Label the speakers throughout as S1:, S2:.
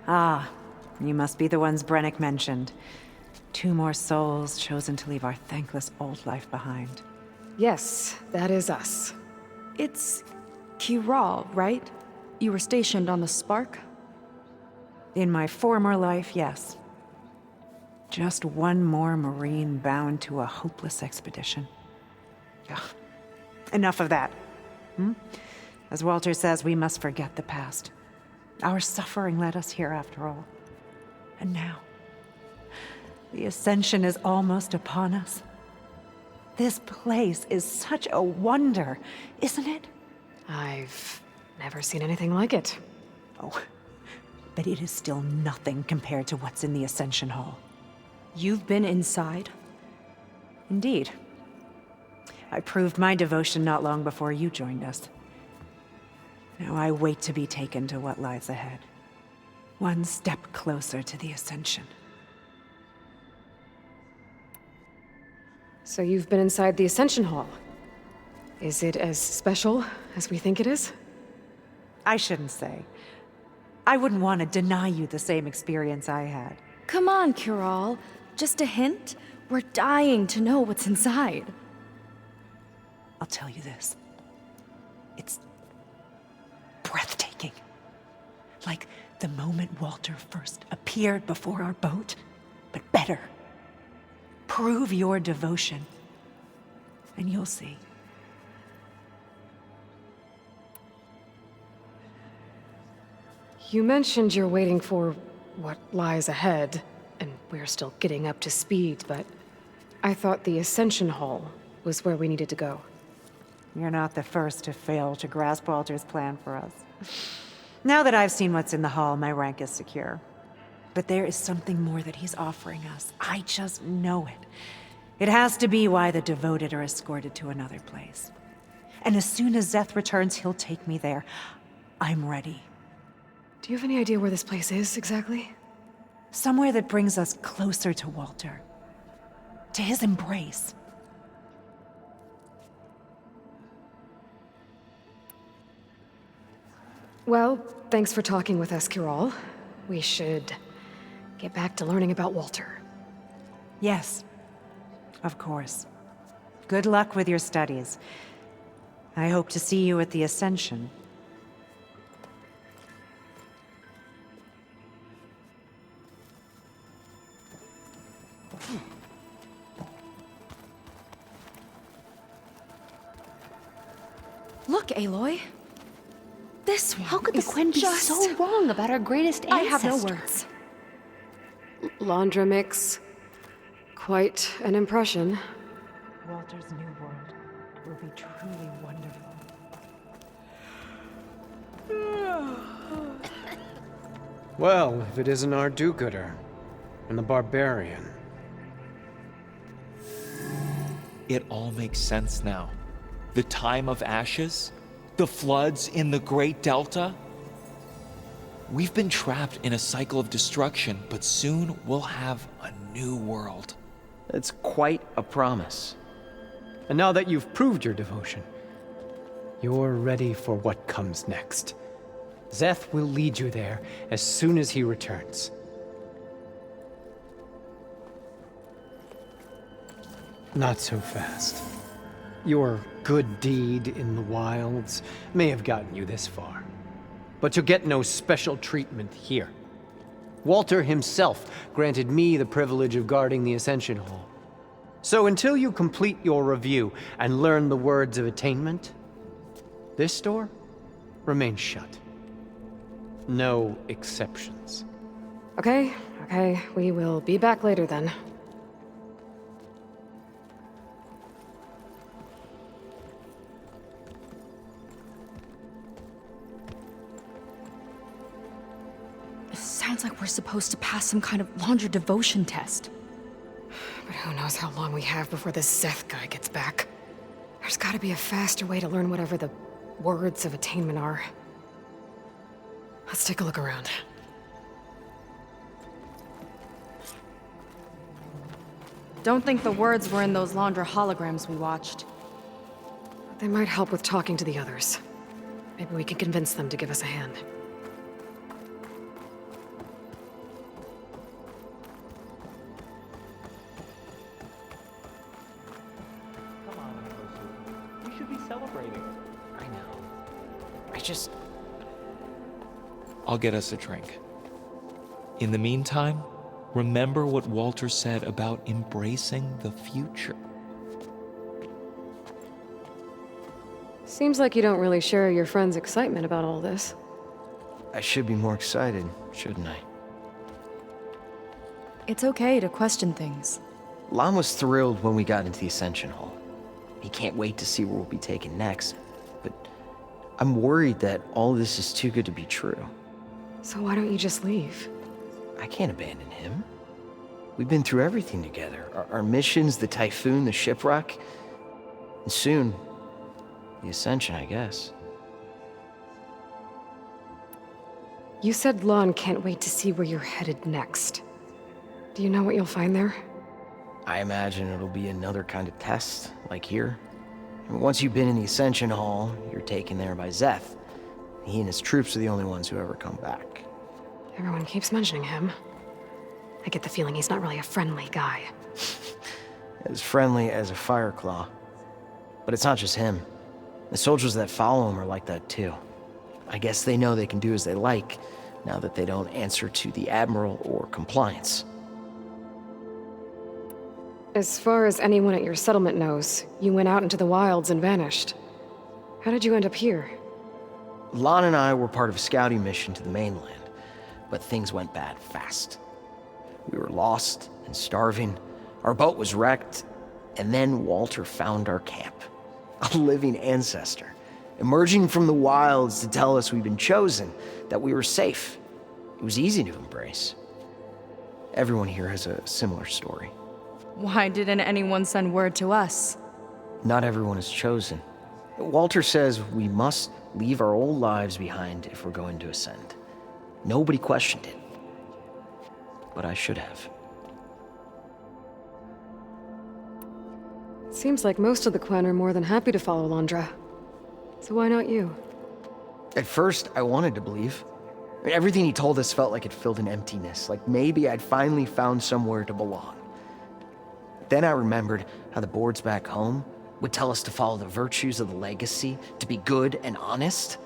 S1: Ah, you must be the ones Brennick mentioned. 2 more souls chosen to leave our thankless old life behind.
S2: Yes, that is us.
S3: It's Kiral, right? You were stationed on the Spark?
S1: In my former life, yes. Just one more Marine bound to a hopeless expedition. Ugh. Enough of that. As Walter says, we must forget the past. Our suffering led us here after all. And now, the Ascension is almost upon us. This place is such a wonder, isn't it?
S2: I've never seen anything like it.
S1: Oh, but it is still nothing compared to what's in the Ascension Hall.
S3: You've been inside?
S1: Indeed. I proved my devotion not long before you joined us. Now I wait to be taken to what lies ahead. One step closer to the Ascension.
S2: So you've been inside the Ascension Hall. Is it as special as we think it is?
S1: I shouldn't say. I wouldn't want to deny you the same experience I had.
S3: Come on, Kiral. Just a hint? We're dying to know what's inside.
S1: I'll tell you this. It's breathtaking. Like the moment Walter first appeared before our boat, but better. Prove your devotion, and you'll see.
S2: You mentioned you're waiting for what lies ahead, and we're still getting up to speed, but I thought the Ascension Hall was where we needed to go.
S1: You're not the first to fail to grasp Walter's plan for us. Now that I've seen what's in the hall, my rank is secure. But there is something more that he's offering us. I just know it. It has to be why the devoted are escorted to another place. And as soon as Zeth returns, he'll take me there. I'm ready.
S2: Do you have any idea where this place is, exactly?
S1: Somewhere that brings us closer to Walter. To his embrace.
S2: Well, thanks for talking with us, Kiral. We should get back to learning about Walter.
S1: Yes, of course. Good luck with your studies. I hope to see you at the Ascension.
S3: Look, Aloy. This one.
S4: How could the
S3: is
S4: Quinn be
S3: just...
S4: so wrong about our greatest
S3: I
S4: ancestor?
S3: have no words.
S2: Laundra mix. Quite an impression.
S1: Walter's new world will be truly wonderful.
S5: Well, if it isn't our do-gooder and the barbarian.
S6: It all makes sense now. The time of ashes, the floods in the Great Delta. We've been trapped in a cycle of destruction, but soon we'll have a new world.
S5: It's quite a promise. And now that you've proved your devotion, you're ready for what comes next. Zeth will lead you there as soon as he returns. Not so fast. Your good deed in the wilds may have gotten you this far, but you'll get no special treatment here. Walter himself granted me the privilege of guarding the Ascension Hall. So until you complete your review and learn the words of attainment, this door remains shut. No exceptions.
S2: Okay, we will be back later then.
S3: It sounds like we're supposed to pass some kind of Laundra devotion test.
S2: But who knows how long we have before this Zeth guy gets back. There's gotta be a faster way to learn whatever the words of attainment are. Let's take a look around.
S3: Don't think the words were in those Laundra holograms we watched.
S2: They might help with talking to the others. Maybe we can convince them to give us a hand.
S6: celebrating.
S5: I know.
S6: I'll get us a drink. In the meantime, remember what Walter said about embracing the future.
S2: Seems like you don't really share your friend's excitement about all this.
S4: I should be more excited, shouldn't I?
S3: It's okay to question things.
S4: Lon was thrilled when we got into the Ascension Hall. He can't wait to see where we'll be taken next, but I'm worried that all this is too good to be true.
S2: So why don't you just leave?
S4: I can't abandon him. We've been through everything together. Our missions, the Typhoon, the shipwreck, and soon, the Ascension, I guess.
S2: You said Lon can't wait to see where you're headed next. Do you know what you'll find there?
S4: I imagine it'll be another kind of test, like here. And once you've been in the Ascension Hall, you're taken there by Zeth. He and his troops are the only ones who ever come back.
S2: Everyone keeps mentioning him. I get the feeling he's not really a friendly guy.
S4: As friendly as a Fireclaw. But it's not just him. The soldiers that follow him are like that too. I guess they know they can do as they like, now that they don't answer to the Admiral or Compliance.
S2: As far as anyone at your settlement knows, you went out into the wilds and vanished. How did you end up here?
S4: Lon and I were part of a scouting mission to the mainland, but things went bad fast. We were lost and starving, our boat was wrecked, and then Walter found our camp. A living ancestor, emerging from the wilds to tell us we'd been chosen, that we were safe. It was easy to embrace. Everyone here has a similar story.
S3: Why didn't anyone send word to us?
S4: Not everyone is chosen. Walter says we must leave our old lives behind if we're going to ascend. Nobody questioned it. But I should have.
S2: Seems like most of the clan are more than happy to follow Londra. So why not you?
S4: At first, I wanted to believe. I mean, everything he told us felt like it filled an emptiness, like maybe I'd finally found somewhere to belong. Then I remembered how the boards back home would tell us to follow the virtues of the legacy, to be good and honest.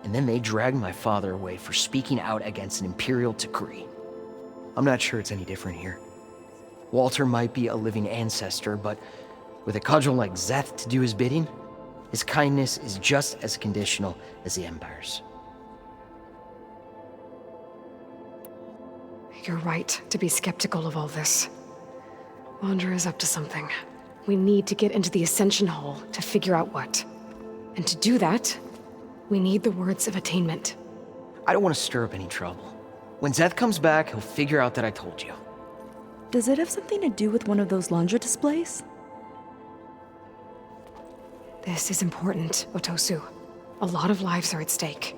S4: And then they dragged my father away for speaking out against an imperial decree. I'm not sure it's any different here. Walter might be a living ancestor, but with a cudgel like Zeth to do his bidding, his kindness is just as conditional as the Empire's.
S2: You're right to be skeptical of all this. Londra is up to something. We need to get into the Ascension Hall to figure out what. And to do that, we need the words of attainment.
S4: I don't want to stir up any trouble. When Zeth comes back, he'll figure out that I told you.
S3: Does it have something to do with one of those Londra displays?
S2: This is important, Otosu. A lot of lives are at stake.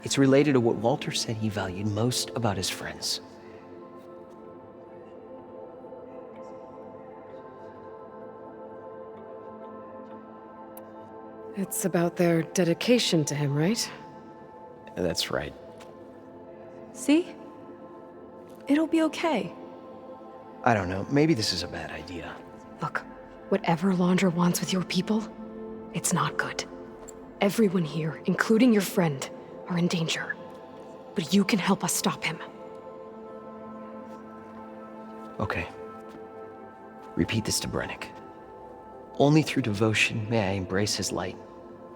S4: It's related to what Walter said he valued most about his friends.
S2: It's about their dedication to him, right?
S4: That's right.
S3: See? It'll be okay.
S4: I don't know, maybe this is a bad idea.
S2: Look, whatever Londra wants with your people, it's not good. Everyone here, including your friend, are in danger. But you can help us stop him.
S4: Okay. Repeat this to Brennick. Only through devotion may I embrace his light.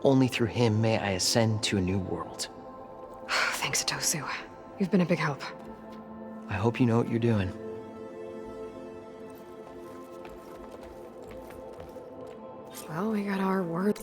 S4: Only through him may I ascend to a new world.
S2: Thanks, Otosu. You've been a big help.
S4: I hope you know what you're doing.
S2: Well, we got our word.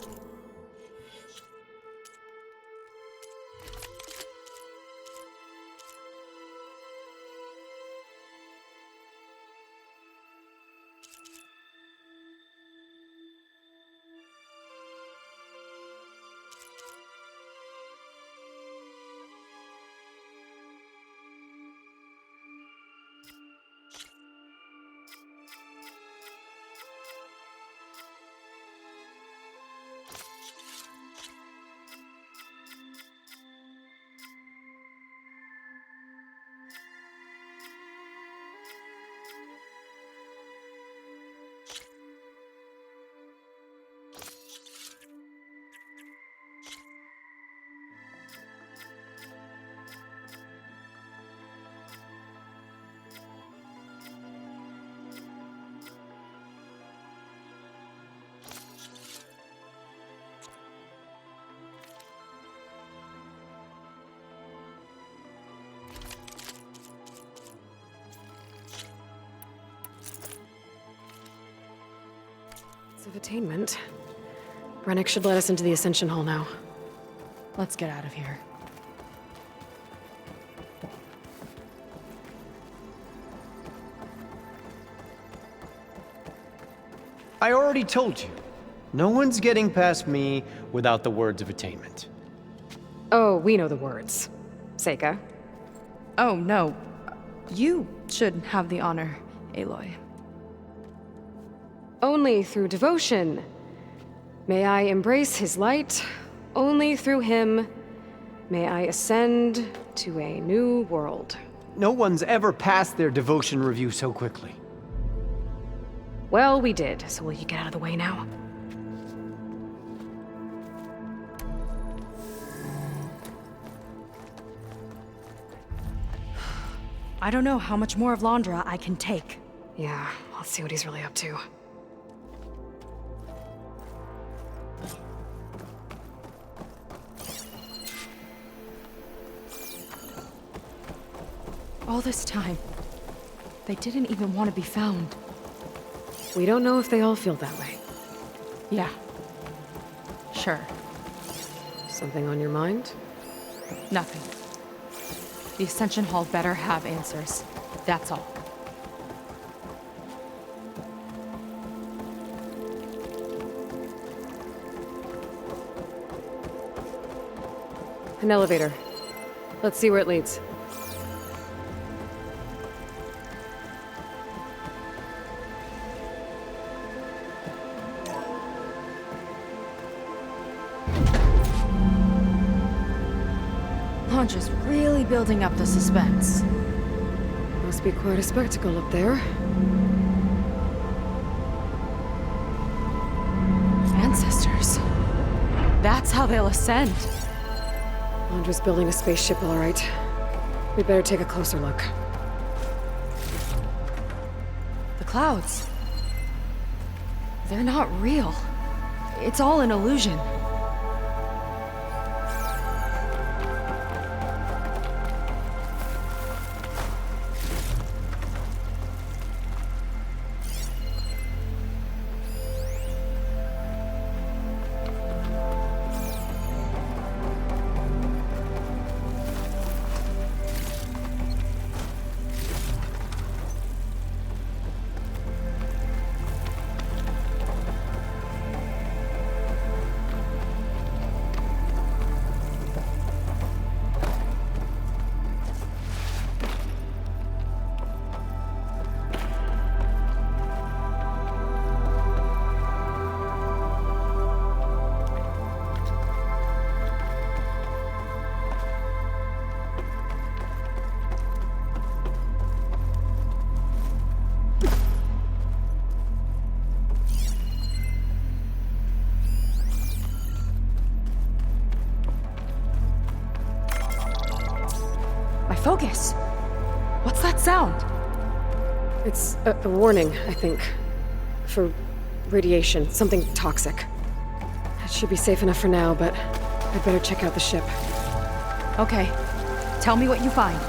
S2: of attainment. Rennick should let us into the Ascension Hall now.
S3: Let's get out of here.
S5: I already told you. No one's getting past me without the words of attainment.
S2: Oh, we know the words. Seika.
S3: Oh, no. You should have the honor, Aloy.
S2: Only through devotion. May I embrace his light. Only through him may I ascend to a new world.
S5: No one's ever passed their devotion review so quickly.
S2: Well, we did, so will you get out of the way now?
S3: I don't know how much more of Londra I can take.
S2: Yeah, let's see what he's really up to.
S3: All this time, they didn't even want to be found.
S2: We don't know if they all feel that way.
S3: Yeah. Sure.
S2: Something on your mind?
S3: Nothing. The Ascension Hall better have answers. That's all.
S2: An elevator. Let's see where it leads.
S3: Londra's really building up the suspense.
S2: Must be quite a spectacle up there.
S3: Ancestors. That's how they'll ascend.
S2: Londra's building a spaceship, all right. We better take a closer look.
S3: The clouds. They're not real. It's all an illusion. Focus! What's that sound?
S2: It's a warning, I think. For radiation, something toxic. It should be safe enough for now, but I'd better check out the ship.
S3: Okay. Tell me what you find.